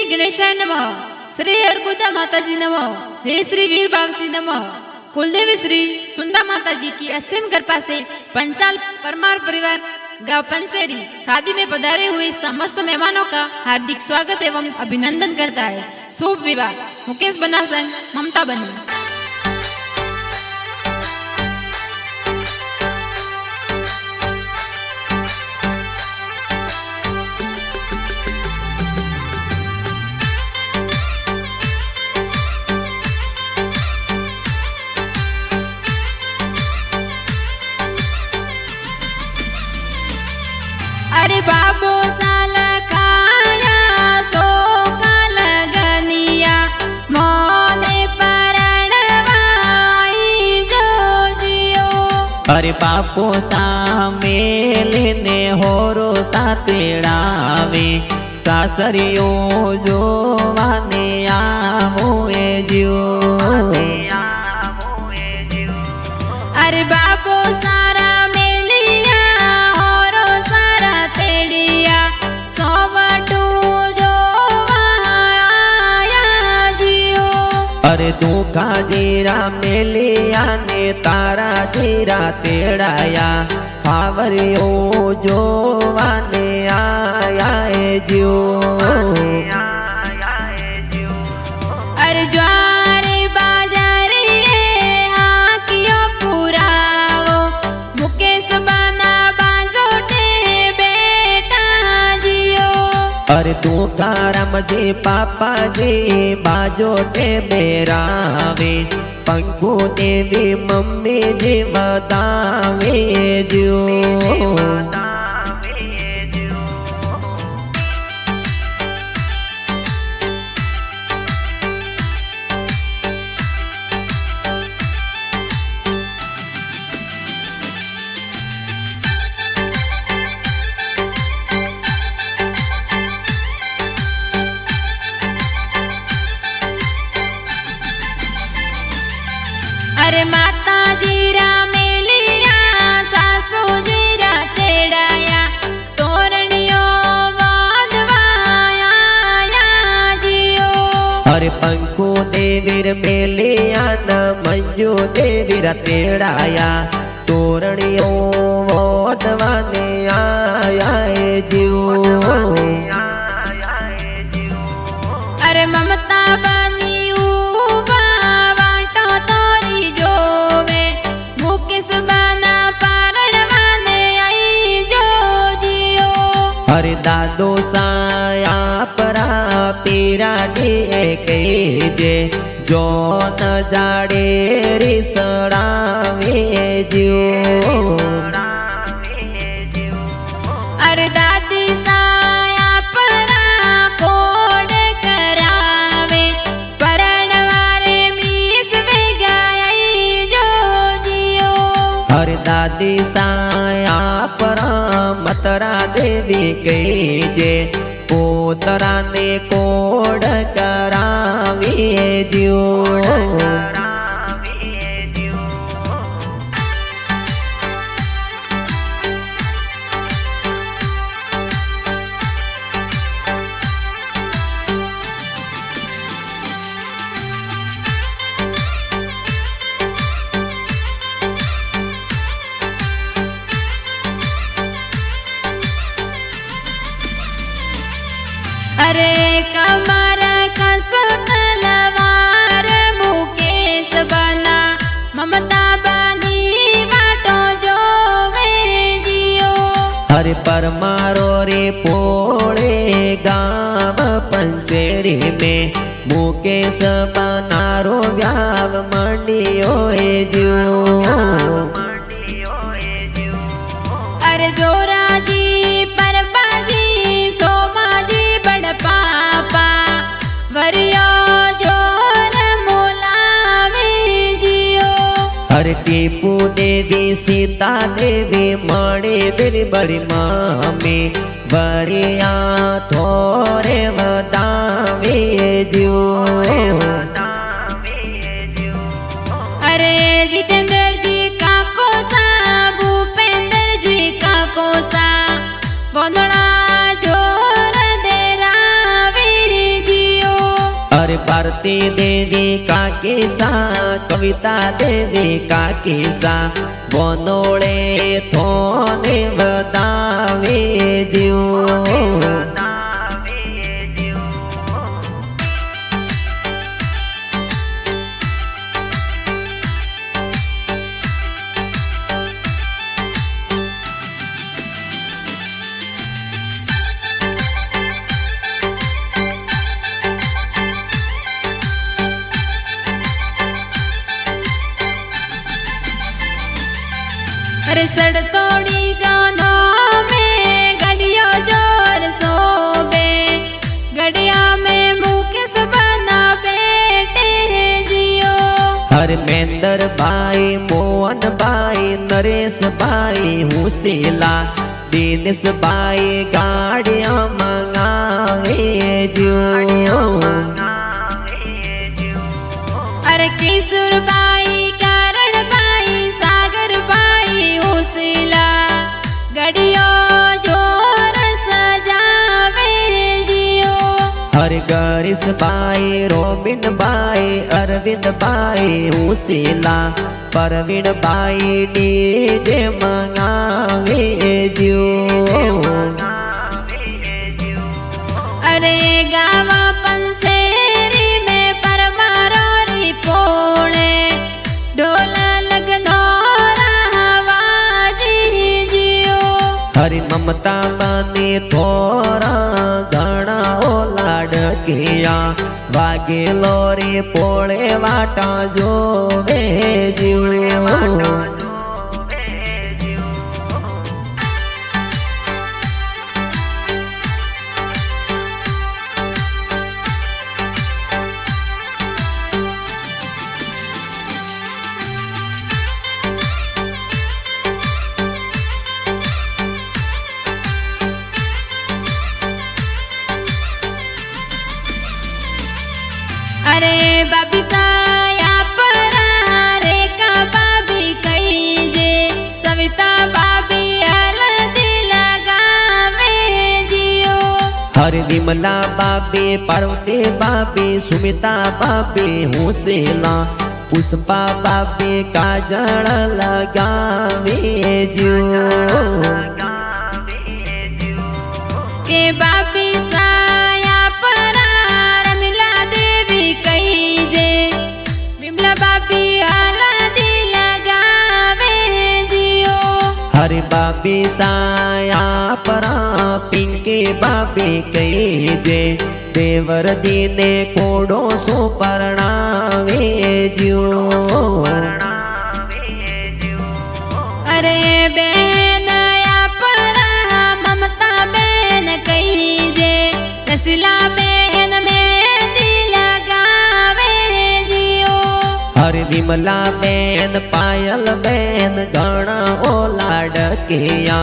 गणेशाय नमः। श्री अर्बुदा माता जी नमः। हे श्री वीर बावसी नमः। कुलदेवी श्री सुंदा माता जी की असीम कृपा से पंचाल परमार परिवार गांव पंसेरी शादी में पधारे हुए समस्त मेहमानों का हार्दिक स्वागत एवं अभिनंदन करता है। शुभ विवाह मुकेश बना संग ममता बनी। अरे बाबो साल खाया सो काल गनिया मोने परणवाई जो जियो। अरे बापो सामे लेने होरो सातेड़ावे सासरियो जो वाने आवे जियो। अरे बाबो सारा अरे दुखा जीरा मेलिया ने तारा जीरा तेड़ाया खावरियो जो वाने आया जियो। अरे ज्वारे बाजारी हाँ कियो पुरावो मुकेश बना बाजोटे बेटा जियो। अरे तू तारम जी पापा जी बाजोटे बेरावे पंखु देवी मम्मी जी बतावे जियो। अरे माता जीरा मेलिया सासू जीरा तेड़ाया तोरणियो वादवाया जियो। अरे पंखु देवीर मेलिया न मंजू देवीर तेड़ाया तोरणियो वादवाने आया जियो। अरे ममता बनी अरे दादो साया परा पीरा जे जे जो न जाड़े रिसड़ावे जियो। अरे दादी साया परा कोड करावे परणवारे मीस वे गाई जो जियो। अरे दादी साया परा मतरा देवी कही जे पोतरा ने कोड करावे जियो। अरे कमर कसो तलवार मुकेश बना ममता बनी वाटो जो वे जियो। अरे परमारो रे पोड़े गाँव पंसेरी में मुकेश बनारो व्याव मंडियो जियो। अरे जोरा जी परबाजी सोमा जी बड़ पापा वरियो जोर मोलावे जियो। अरे टीपू देवी सीता देवी मणि देवी बड़ी मामी वरिया थोरे बतावे जियो। अरे जितेंद्र जी का कोसा भूपेंद्र जी का कोसा बोंदड़ा जोर दे रावीर जी। अरे भारती देवी का किस्सा, कविता देवी का किस्सा बनोड़े थोने बतावे जीव। अरे सड़ तोड़ी जानो में गड़ियो जोर सोबे, गड़िया में मुकेश बना बेटे जियो। हर मेंदर भाई, मोहन भाई, नरेश भाई हुसेला, दिनेश भाई गाड़ियां मंगावे जियो। अरे किशोर भाई, कारण भाई, सागर भाई हुसेला, गड़ियो जोर सजावे जियो। हर गणेश भाई, रोबिन भाई, अरविंद भाई हुसेला, परवीन भाई डीजे मंगावे जियो। अरे गावा पंसेरी में परमारो री पोणे, ढोला लगनो रहावाजी जियो। हरि ममता बने थोड़ा घना ओ लाडकिया, वागे लोरी पोळे वाटा जोवे जीव। अरे बाबी साया परा रे का बाबी कही जे, सविता बाबी हल्दी लगावे जियो। हरि विमला बाबी, पार्वती बाबी, सुमिता बाबी हुसेला, पुष्पा बाबी काजल लगावे जियो। के बाबी साया परा रमिला देवी कही जे, विमला बाबी हल्दी लगावे जियो। हरि बाबी साया परा पिंकी बाबी कही जे, देवर जी ने कोडो सो परणावे जियो। अरे बहन या परा ममता बहन कही जे, रसला बहन मेहंदी लगावे जियो। हरि विमला बहन, पायल बहन घना ओ लाडकिया,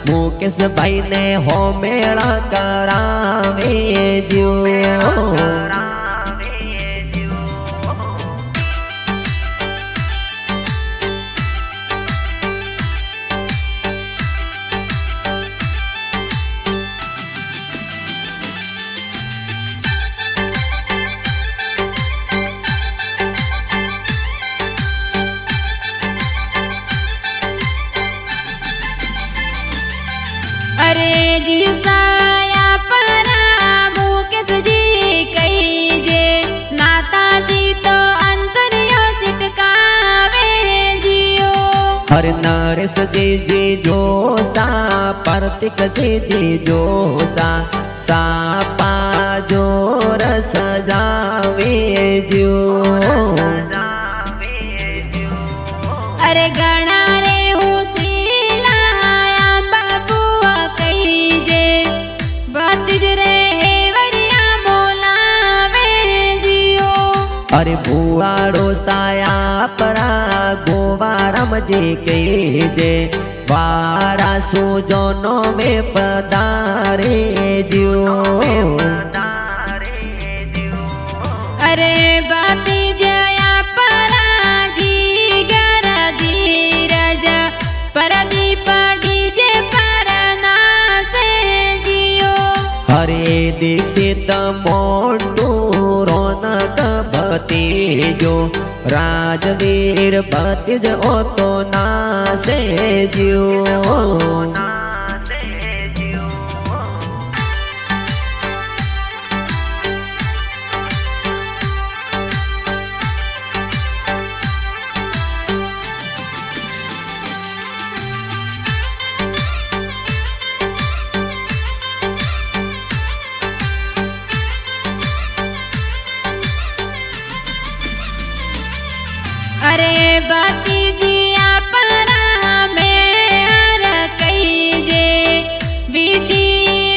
मुकेश भाई ने हो मेला करावे जियो। अरे दिवसाया परा मुकेश जी कही जे, नाता जी तो अंतरियो सिटकावे जियो। हरि नरेश जी जोसा, प्रतीक जी जोसा, सापा जोर सजावे जियो। अरे गणा रे हुसीला बाबुआ कही जे, भतीज रे हेवरिया बोलावे जियो। अरे भुआड़ो साया परा गोवारम जी कही जे, वारा सुजोनो में पधारे जियो। अरे बाती जया परा जी गर धीरज, परदीप डीजे परना से जियो। हरे दीक्षित मोटू रोन जो राजवीर भतीज ओ तो नासे जियो। अरे भतीजिया परा में हर कईजे विधि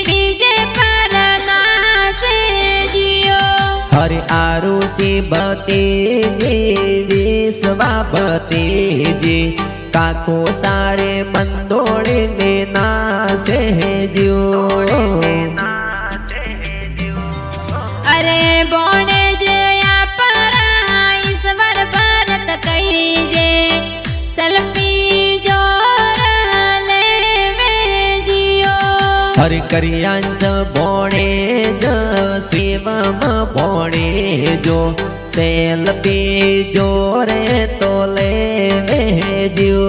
डीजे पर नाचे जियो। हरे आरुषि भतीजे विश्वा भतीजे काको सारे मंदोड़े में नाचे जियो। अरे बोने जया परा ईश्वर भरत कईजे सल्पी जोर लेवे जियो। हरि करियांश बोणे ज शिवम बोणे जो सेल्फी जोरे तो लेवे जियो।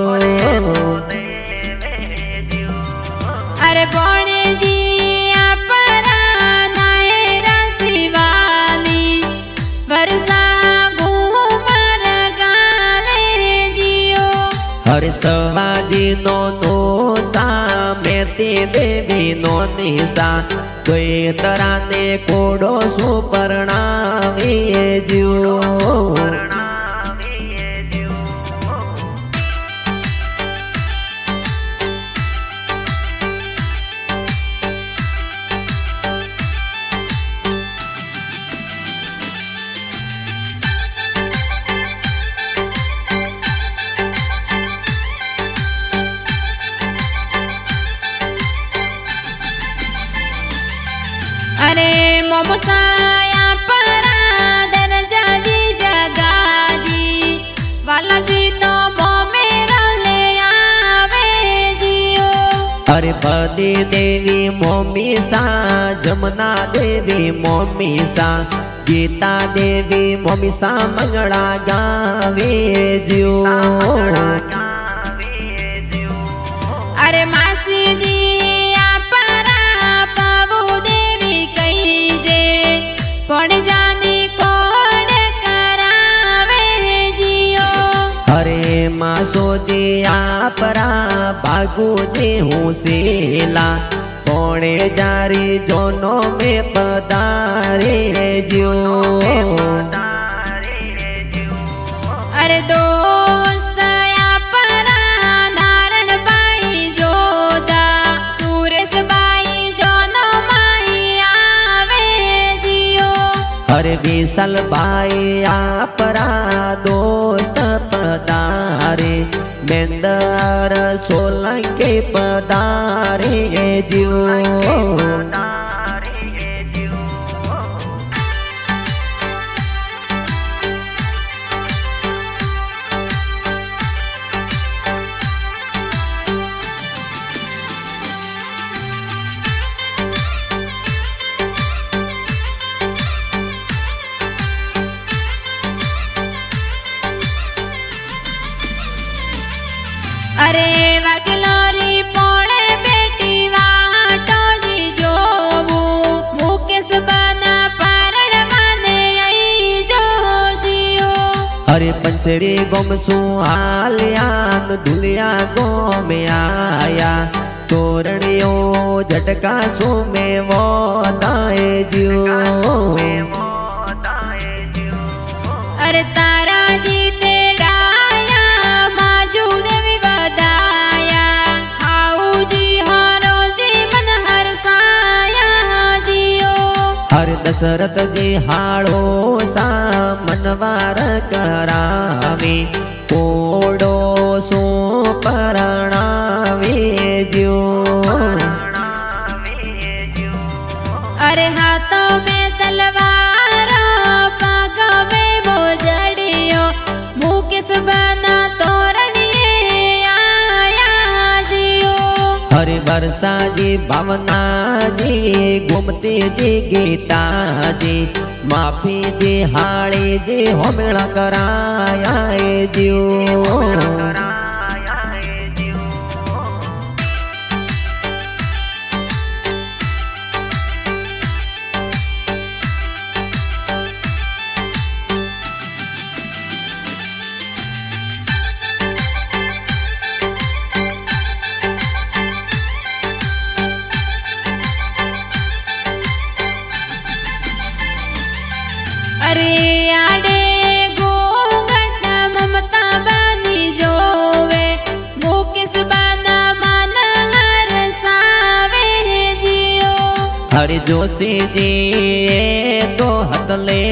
अरे बोने जिया परा नायरा शिवाली वर्षा घूमर गाले जियो। हरि सवाजी नो सा मेती देवी नो निशा कोई तरह ने कोडो सुपर्णावी जियो। अरे मोमसाया परा दरजा जी जगाजी वाला जी तो मोमेरा ले आवे जियो। अरे बदी देवी मोमी सा जमुना देवी मोमी सा गीता देवी मोमी सा मंगड़ा गावे जियो। अरे मासी जी पड़ जाने कोड करावे जियो। हरे मासो जी आपरा बागू जी हूँ सेला पौड़े जारी जोनो में पदारे जियो। अरे दोस्त आपरा नारायण बाई जोधा सुरेश बाई जोनो माही आवे जियो। हरे विशाल भाई आपरा दोस्त पदारे मेंदर सोलंके पदारे जियो। अरे वगलोरी पोळे बेटी वाटो जी जोबू मुकेश बना पारण माने आई जो जियो। हरे पंचरी गोम सुहालियान दुलिया गोम आया तोरणियो झटका सु में वो दाए जियो। अरे तारा जी तेरा माजू देवी बदाया हाउ जी हारो जीवन हर साया जियो। हर दशरथ जी हाड़ो सा मनवार करावे कोडो सो परणावे जियो। अरे हाथों में तलवार पागों में मोजड़ियो मुकेश बना तोरणिए आया जियो। हरे वर्षा जी भावना जी गोमती जी गीता जी माफी जी हाड़ी जी होमेला कराया जीव अरे आडे गोंगट ममता बानी जोवे मुकेश बाना मान हर सावे जियो हरि जोशी जी तो हथ ले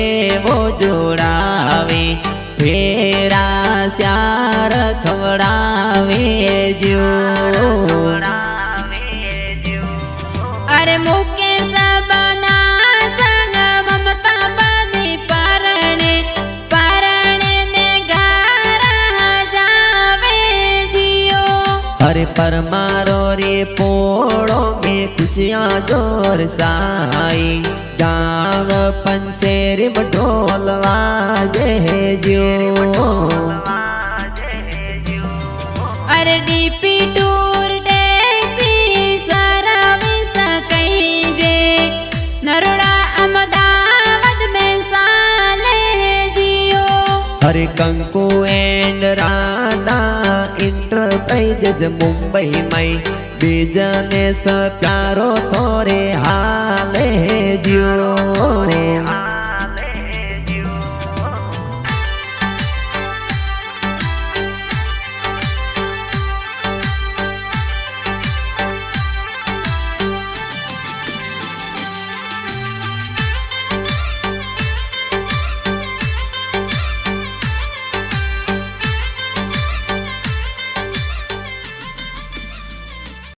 वो जोड़ावे फेरा श्यार खवड़ावे जो अरे मुकेश बाना संग ममता बानी परणे परणे ने गारा जावे जियो हरे परमारो रे पोड़ो में खुशियाँ जोर साई गाँव पंसेरी ढोल वाजे जो अरे डीपी टूर डेसी सर्विस कहीं जे नरोड़ा अहमदाबाद में साले जियो हरे कंकु एंड राधा इंटरप्राइजेज मुंबई में बिजनेस प्यारो थोरे हाले